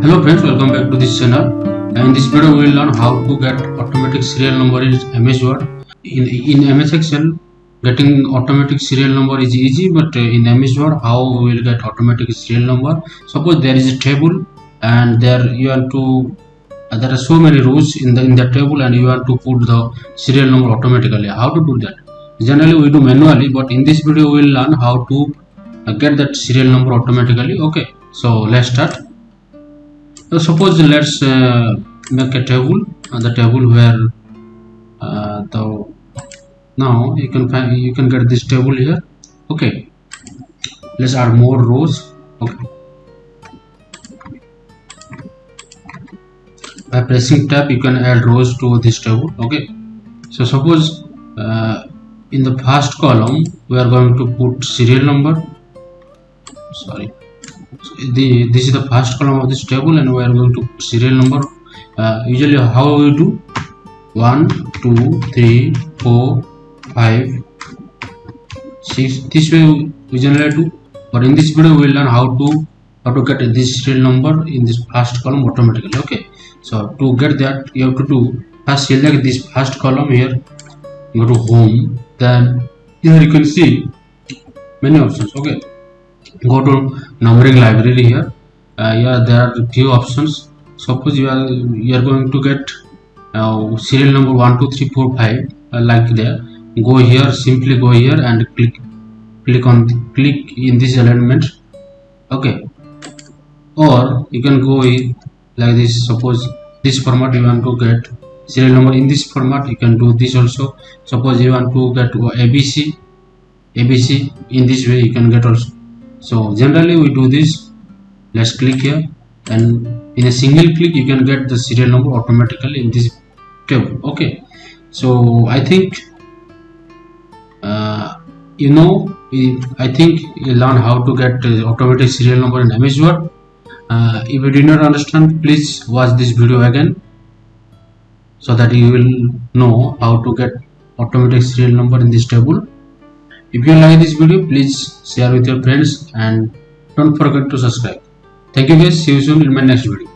Hello friends, welcome back to this channel. In this video we will learn how to get automatic serial number in MS Word. In MS Excel getting automatic serial number is easy, but in MS Word how we will get automatic serial number. Suppose there is a table and there you want to there are so many rows in the table and you want to put the serial number automatically. How to do that? Generally we do manually, but in this video we will learn how to get that serial number automatically. Okay, so let's start. So suppose let's make a table, the table where now you can get this table here. Okay, let's add more rows. Okay, by pressing tab you can add rows to this table. Okay, so suppose in the first column we are going to put serial number. Sorry, this is the first column of this table and we are going to put serial number. Usually how we do 1 2 3 4 5 6, this way we generally do, but in this video we will learn how to get this serial number in this first column automatically. Okay, so to get that you have to do first select this first column here, go to home, then here you can see many options. Okay, go to numbering library here. Here there are few options. Suppose you are going to get serial number 1 2 3 4 5 like there. Go here, simply go here and click in this alignment. Okay, or you can go like this. Suppose this format you want to get serial number in this format, you can do this also. Suppose you want to get ABC in this way, you can get also. So generally we do this. Let's click here and in a single click you can get the serial number automatically in this table. Okay, so I think I think you learn how to get automatic serial number in MS Word. If you did not understand, please watch this video again so that you will know how to get automatic serial number in this table. If you like this video, please share with your friends and don't forget to subscribe. Thank you guys. See you soon in my next video.